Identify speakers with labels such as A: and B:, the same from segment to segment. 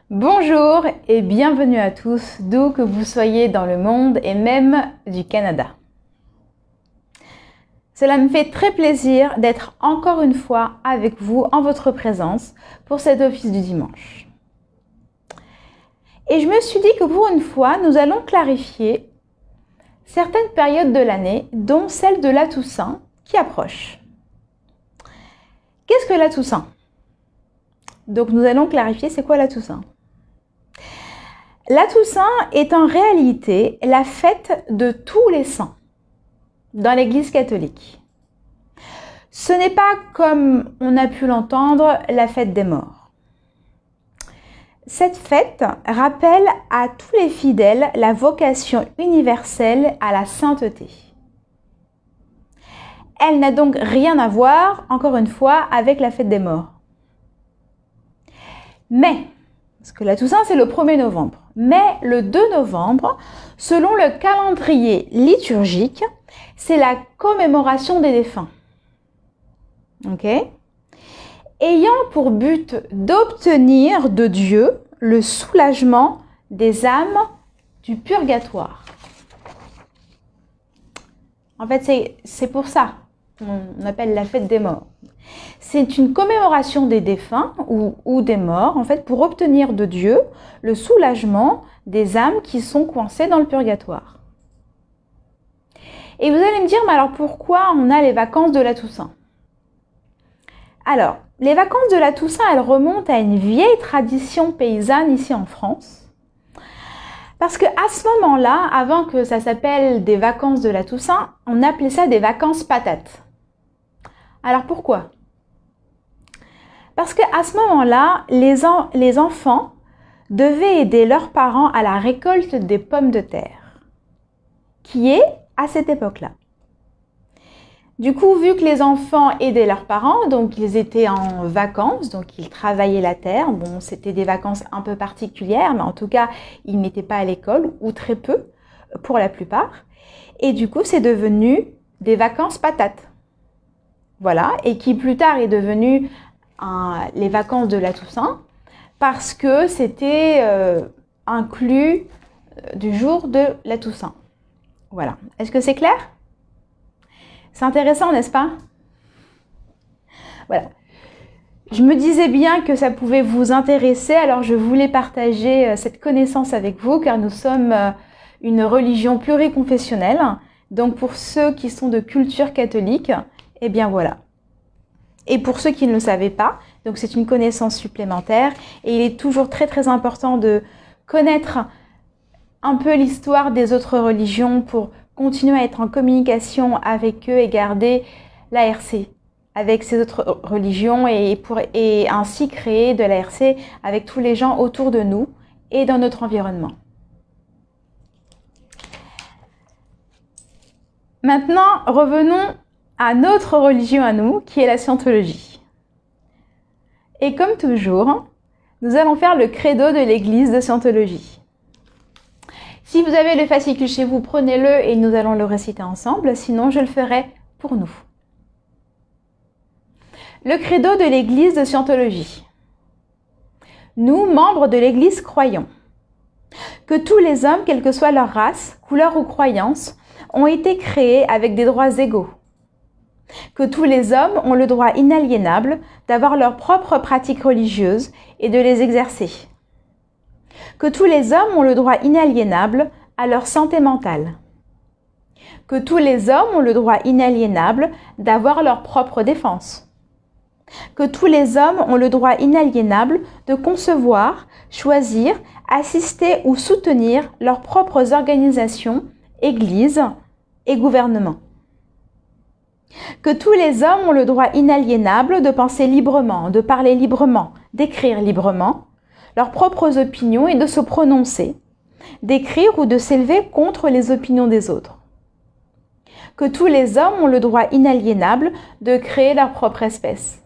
A: Bonjour et bienvenue à tous, d'où que vous soyez dans le monde et même du Canada. Cela me fait très plaisir d'être encore une fois avec vous en votre présence pour cet office du dimanche. Et je me suis dit que pour une fois, nous allons clarifier certaines périodes de l'année, dont celle de la Toussaint qui approche. Qu'est-ce que la Toussaint? Donc nous allons clarifier c'est quoi la Toussaint. La Toussaint est en réalité la fête de tous les saints dans l'Église catholique. Ce n'est pas, comme on a pu l'entendre, la fête des morts. Cette fête rappelle à tous les fidèles la vocation universelle à la sainteté. Elle n'a donc rien à voir, encore une fois, avec la fête des morts. Mais, parce que la Toussaint c'est le 1er novembre, mais le 2 novembre, selon le calendrier liturgique, c'est la commémoration des défunts. Ok ? Ayant pour but d'obtenir de Dieu le soulagement des âmes du purgatoire. En fait, c'est pour ça qu'on appelle la fête des morts. C'est une commémoration des défunts ou des morts, en fait, pour obtenir de Dieu le soulagement des âmes qui sont coincées dans le purgatoire. Et vous allez me dire, mais alors pourquoi on a les vacances de la Toussaint? Alors, les vacances de la Toussaint, elles remontent à une vieille tradition paysanne ici en France. Parce qu'à ce moment-là, avant que ça s'appelle des vacances de la Toussaint, on appelait ça des vacances patates. Alors pourquoi? Parce qu'à ce moment-là, les enfants devaient aider leurs parents à la récolte des pommes de terre, qui est à cette époque-là. Du coup, vu que les enfants aidaient leurs parents, donc ils étaient en vacances, donc ils travaillaient la terre. Bon, c'était des vacances un peu particulières, mais en tout cas, ils n'étaient pas à l'école, ou très peu, pour la plupart. Et du coup, c'est devenu des vacances patates. Voilà, et qui plus tard est devenu les vacances de la Toussaint, parce que c'était inclus du jour de la Toussaint. Voilà, est-ce que c'est clair? C'est intéressant, n'est-ce pas? Voilà. Je me disais bien que ça pouvait vous intéresser, alors je voulais partager cette connaissance avec vous, car nous sommes une religion pluriconfessionnelle. Donc pour ceux qui sont de culture catholique, eh bien voilà. Et pour ceux qui ne le savaient pas, donc c'est une connaissance supplémentaire. Et il est toujours très très important de connaître un peu l'histoire des autres religions pour continuer à être en communication avec eux et garder l'ARC avec ces autres religions et ainsi créer de l'ARC avec tous les gens autour de nous et dans notre environnement. Maintenant, revenons à notre religion à nous, qui est la scientologie. Et comme toujours, nous allons faire le credo de l'église de scientologie. Si vous avez le fascicule chez vous, prenez-le et nous allons le réciter ensemble, sinon je le ferai pour nous. Le credo de l'église de scientologie. Nous, membres de l'église, croyons que tous les hommes, quelle que soit leur race, couleur ou croyance, ont été créés avec des droits égaux. Que tous les hommes ont le droit inaliénable d'avoir leurs propres pratiques religieuses et de les exercer. Que tous les hommes ont le droit inaliénable à leur santé mentale. Que tous les hommes ont le droit inaliénable d'avoir leur propre défense. Que tous les hommes ont le droit inaliénable de concevoir, choisir, assister ou soutenir leurs propres organisations, églises et gouvernements. Que tous les hommes ont le droit inaliénable de penser librement, de parler librement, d'écrire librement, leurs propres opinions et de se prononcer, d'écrire ou de s'élever contre les opinions des autres. Que tous les hommes ont le droit inaliénable de créer leur propre espèce.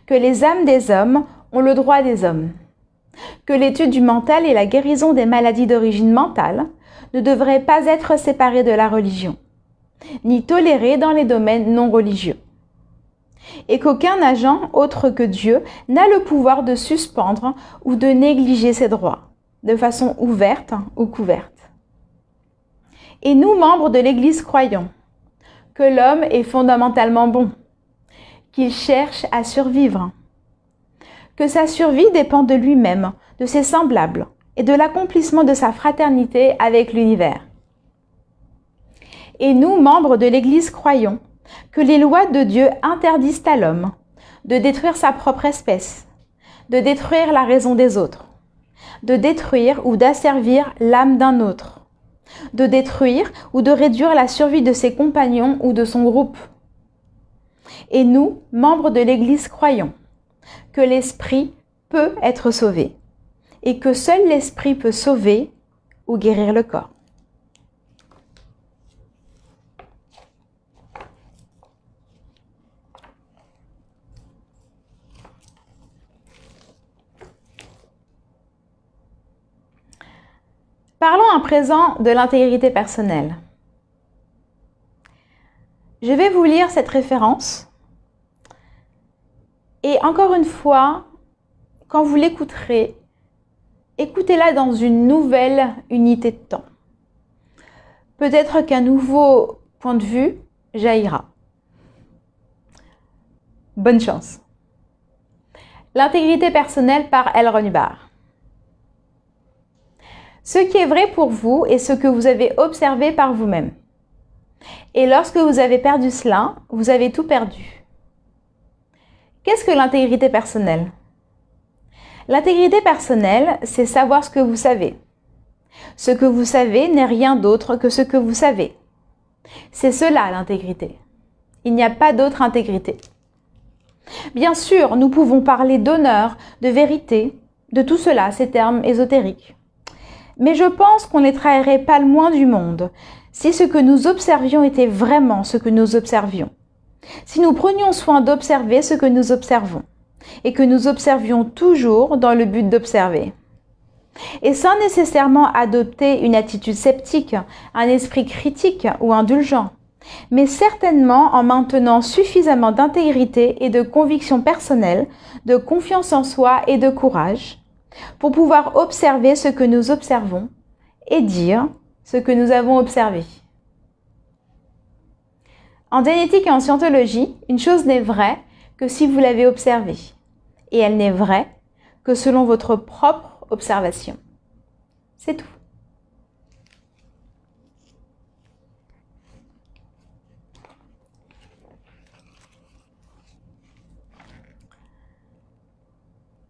A: Que les âmes des hommes ont le droit des hommes. Que l'étude du mental et la guérison des maladies d'origine mentale ne devraient pas être séparées de la religion. ni toléré dans les domaines non religieux. Et qu'aucun agent autre que Dieu n'a le pouvoir de suspendre ou de négliger ses droits, de façon ouverte ou couverte. Et nous, membres de l'Église, croyons que l'homme est fondamentalement bon, qu'il cherche à survivre, que sa survie dépend de lui-même, de ses semblables et de l'accomplissement de sa fraternité avec l'univers. Et nous, membres de l'Église, croyons que les lois de Dieu interdisent à l'homme de détruire sa propre espèce, de détruire la raison des autres, de détruire ou d'asservir l'âme d'un autre, de détruire ou de réduire la survie de ses compagnons ou de son groupe. Et nous, membres de l'Église, croyons que l'esprit peut être sauvé et que seul l'esprit peut sauver ou guérir le corps. Parlons à présent de l'intégrité personnelle. Je vais vous lire cette référence et encore une fois, quand vous l'écouterez, écoutez-la dans une nouvelle unité de temps. Peut-être qu'un nouveau point de vue jaillira. Bonne chance. L'intégrité personnelle par L. Ron Hubbard. Ce qui est vrai pour vous est ce que vous avez observé par vous-même. Et lorsque vous avez perdu cela, vous avez tout perdu. Qu'est-ce que l'intégrité personnelle? L'intégrité personnelle, c'est savoir ce que vous savez. Ce que vous savez n'est rien d'autre que ce que vous savez. C'est cela l'intégrité. Il n'y a pas d'autre intégrité. Bien sûr, nous pouvons parler d'honneur, de vérité, de tout cela, ces termes ésotériques. Mais je pense qu'on les trahirait pas le moins du monde si ce que nous observions était vraiment ce que nous observions. Si nous prenions soin d'observer ce que nous observons et que nous observions toujours dans le but d'observer. Et sans nécessairement adopter une attitude sceptique, un esprit critique ou indulgent, mais certainement en maintenant suffisamment d'intégrité et de conviction personnelle, de confiance en soi et de courage, pour pouvoir observer ce que nous observons et dire ce que nous avons observé. En génétique et en scientologie, une chose n'est vraie que si vous l'avez observée, et elle n'est vraie que selon votre propre observation. C'est tout.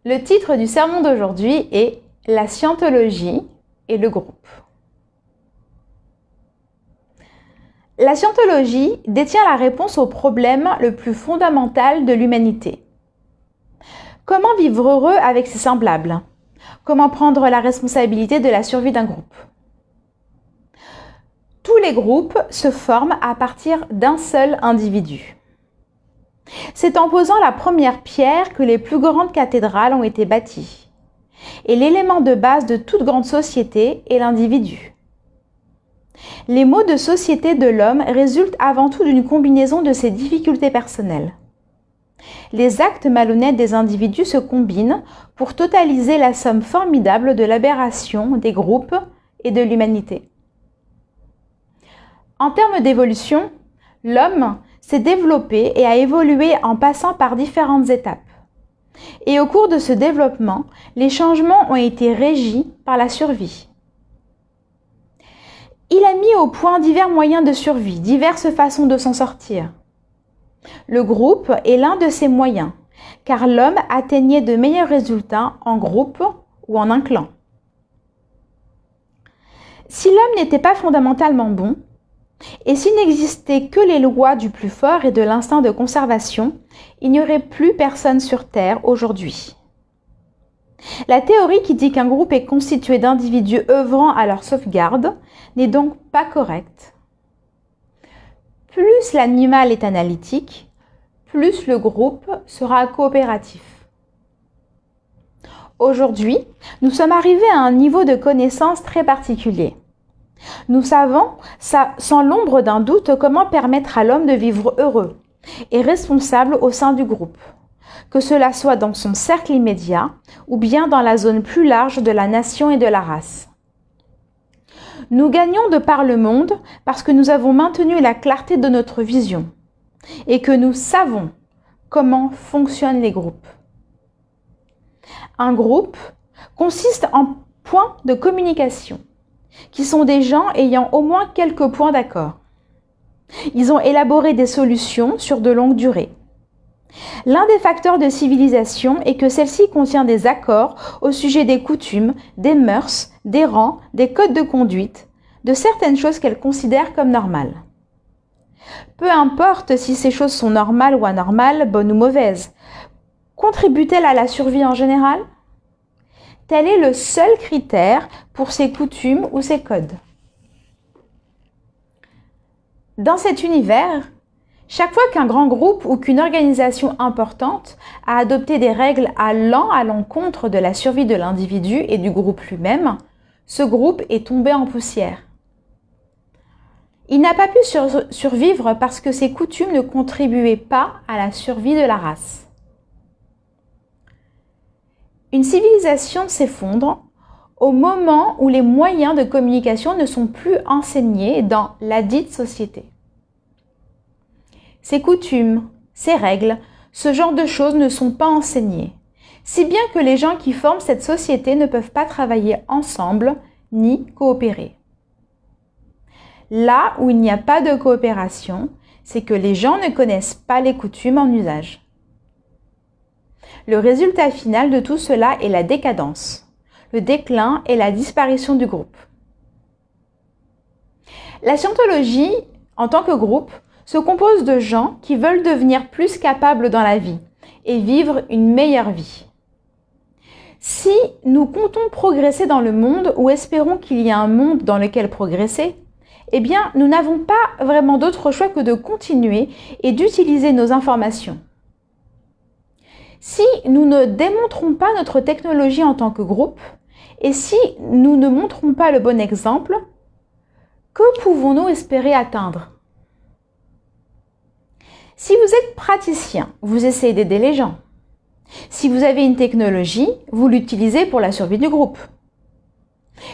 A: Le titre du sermon d'aujourd'hui est « La scientologie et le groupe ». La scientologie détient la réponse au problème le plus fondamental de l'humanité. Comment vivre heureux avec ses semblables? Comment prendre la responsabilité de la survie d'un groupe? Tous les groupes se forment à partir d'un seul individu. C'est en posant la première pierre que les plus grandes cathédrales ont été bâties. Et l'élément de base de toute grande société est l'individu. Les maux de société de l'homme résultent avant tout d'une combinaison de ses difficultés personnelles. Les actes malhonnêtes des individus se combinent pour totaliser la somme formidable de l'aberration des groupes et de l'humanité. En termes d'évolution, l'homme s'est développé et a évolué en passant par différentes étapes. Et au cours de ce développement, les changements ont été régis par la survie. Il a mis au point divers moyens de survie, diverses façons de s'en sortir. Le groupe est l'un de ces moyens, car l'homme atteignait de meilleurs résultats en groupe ou en un clan. Si l'homme n'était pas fondamentalement bon, et s'il n'existait que les lois du plus fort et de l'instinct de conservation, il n'y aurait plus personne sur Terre aujourd'hui. La théorie qui dit qu'un groupe est constitué d'individus œuvrant à leur sauvegarde n'est donc pas correcte. Plus l'animal est analytique, plus le groupe sera coopératif. Aujourd'hui, nous sommes arrivés à un niveau de connaissance très particulier. Nous savons, sans l'ombre d'un doute, comment permettre à l'homme de vivre heureux et responsable au sein du groupe, que cela soit dans son cercle immédiat ou bien dans la zone plus large de la nation et de la race. Nous gagnons de par le monde parce que nous avons maintenu la clarté de notre vision et que nous savons comment fonctionnent les groupes. Un groupe consiste en points de communication, qui sont des gens ayant au moins quelques points d'accord. Ils ont élaboré des solutions sur de longues durées. L'un des facteurs de civilisation est que celle-ci contient des accords au sujet des coutumes, des mœurs, des rangs, des codes de conduite, de certaines choses qu'elle considère comme normales. Peu importe si ces choses sont normales ou anormales, bonnes ou mauvaises, contribuent-elles à la survie en général? Tel est le seul critère pour ces coutumes ou ces codes. Dans cet univers, chaque fois qu'un grand groupe ou qu'une organisation importante a adopté des règles allant à l'encontre de la survie de l'individu et du groupe lui-même, ce groupe est tombé en poussière. Il n'a pas pu survivre parce que ses coutumes ne contribuaient pas à la survie de la race. Une civilisation s'effondre au moment où les moyens de communication ne sont plus enseignés dans la dite société. Ces coutumes, ces règles, ce genre de choses ne sont pas enseignées, si bien que les gens qui forment cette société ne peuvent pas travailler ensemble ni coopérer. Là où il n'y a pas de coopération, c'est que les gens ne connaissent pas les coutumes en usage. Le résultat final de tout cela est la décadence, le déclin et la disparition du groupe. La scientologie, en tant que groupe, se compose de gens qui veulent devenir plus capables dans la vie et vivre une meilleure vie. Si nous comptons progresser dans le monde ou espérons qu'il y a un monde dans lequel progresser, eh bien, nous n'avons pas vraiment d'autre choix que de continuer et d'utiliser nos informations. Si nous ne démontrons pas notre technologie en tant que groupe, et si nous ne montrons pas le bon exemple, que pouvons-nous espérer atteindre? Si vous êtes praticien, vous essayez d'aider les gens. Si vous avez une technologie, vous l'utilisez pour la survie du groupe.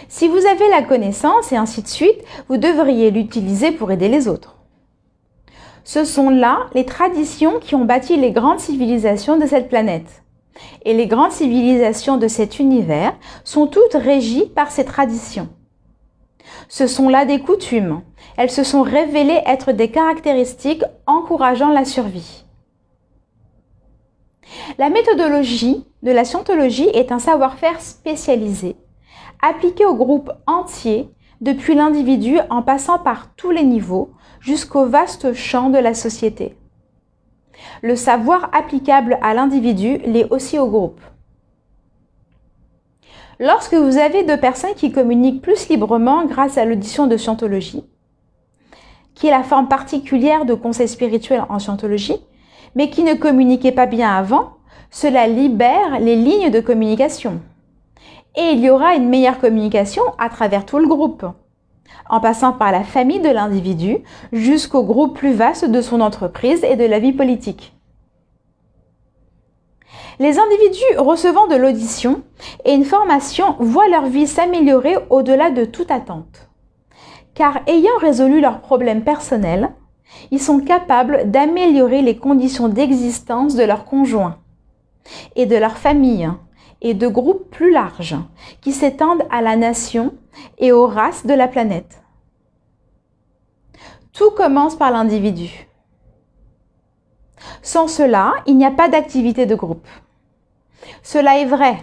A: Si vous avez la connaissance et ainsi de suite, vous devriez l'utiliser pour aider les autres. Ce sont là les traditions qui ont bâti les grandes civilisations de cette planète. Et les grandes civilisations de cet univers sont toutes régies par ces traditions. Ce sont là des coutumes. Elles se sont révélées être des caractéristiques encourageant la survie. La méthodologie de la scientologie est un savoir-faire spécialisé, appliqué au groupe entier, depuis l'individu en passant par tous les niveaux, jusqu'au vaste champ de la société. Le savoir applicable à l'individu l'est aussi au groupe. Lorsque vous avez deux personnes qui communiquent plus librement grâce à l'audition de scientologie, qui est la forme particulière de conseil spirituel en scientologie, mais qui ne communiquaient pas bien avant, cela libère les lignes de communication. Et il y aura une meilleure communication à travers tout le groupe, en passant par la famille de l'individu jusqu'au groupe plus vaste de son entreprise et de la vie politique. Les individus recevant de l'audition et une formation voient leur vie s'améliorer au-delà de toute attente. Car ayant résolu leurs problèmes personnels, ils sont capables d'améliorer les conditions d'existence de leurs conjoints et de leur famille et de groupes plus larges qui s'étendent à la nation et aux races de la planète. Tout commence par l'individu. Sans cela, il n'y a pas d'activité de groupe. Cela est vrai,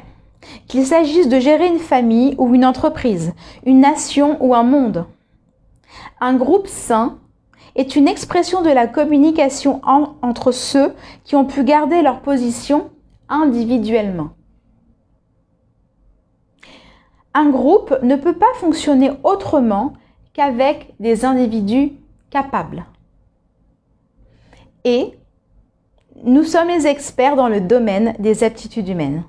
A: qu'il s'agisse de gérer une famille ou une entreprise, une nation ou un monde. Un groupe sain est une expression de la communication entre ceux qui ont pu garder leur position individuellement. Un groupe ne peut pas fonctionner autrement qu'avec des individus capables. Et nous sommes les experts dans le domaine des aptitudes humaines.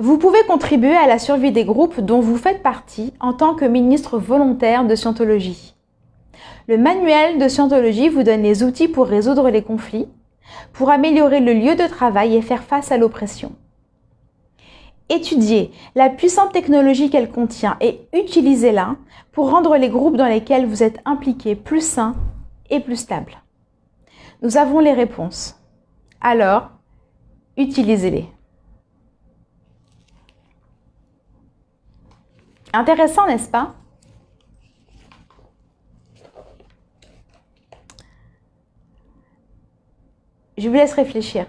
A: Vous pouvez contribuer à la survie des groupes dont vous faites partie en tant que ministre volontaire de scientologie. Le manuel de scientologie vous donne les outils pour résoudre les conflits, pour améliorer le lieu de travail et faire face à l'oppression. Étudiez la puissante technologie qu'elle contient et utilisez-la pour rendre les groupes dans lesquels vous êtes impliqués plus sains et plus stables. Nous avons les réponses. Alors, utilisez-les. Intéressant, n'est-ce pas? Je vous laisse réfléchir.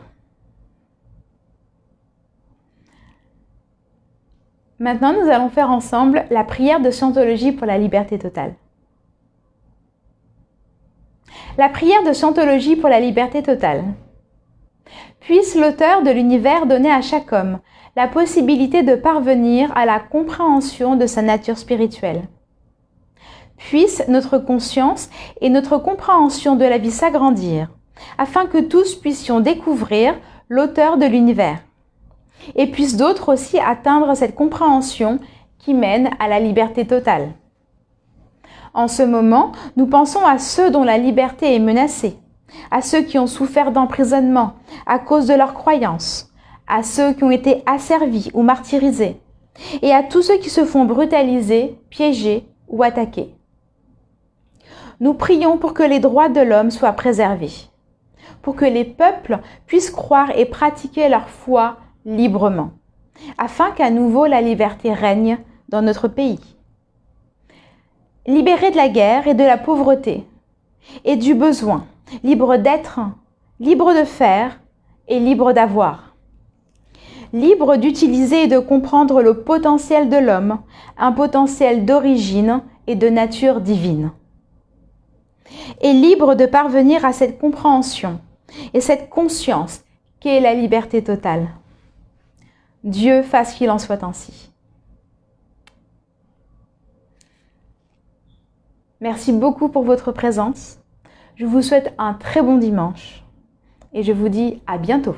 A: Maintenant, nous allons faire ensemble la prière de Scientologie pour la liberté totale. La prière de Scientologie pour la liberté totale. Puisse l'auteur de l'univers donner à chaque homme la possibilité de parvenir à la compréhension de sa nature spirituelle. Puisse notre conscience et notre compréhension de la vie s'agrandir, afin que tous puissions découvrir l'auteur de l'univers. Et puissent d'autres aussi atteindre cette compréhension qui mène à la liberté totale. En ce moment, nous pensons à ceux dont la liberté est menacée, à ceux qui ont souffert d'emprisonnement à cause de leurs croyances, à ceux qui ont été asservis ou martyrisés, et à tous ceux qui se font brutaliser, piéger ou attaquer. Nous prions pour que les droits de l'homme soient préservés, pour que les peuples puissent croire et pratiquer leur foi librement, afin qu'à nouveau la liberté règne dans notre pays. Libérés de la guerre et de la pauvreté, et du besoin, libres d'être, libres de faire et libres d'avoir. Libres d'utiliser et de comprendre le potentiel de l'homme, un potentiel d'origine et de nature divine. Et libres de parvenir à cette compréhension et cette conscience qu'est la liberté totale. Dieu fasse qu'il en soit ainsi. Merci beaucoup pour votre présence. Je vous souhaite un très bon dimanche et je vous dis à bientôt.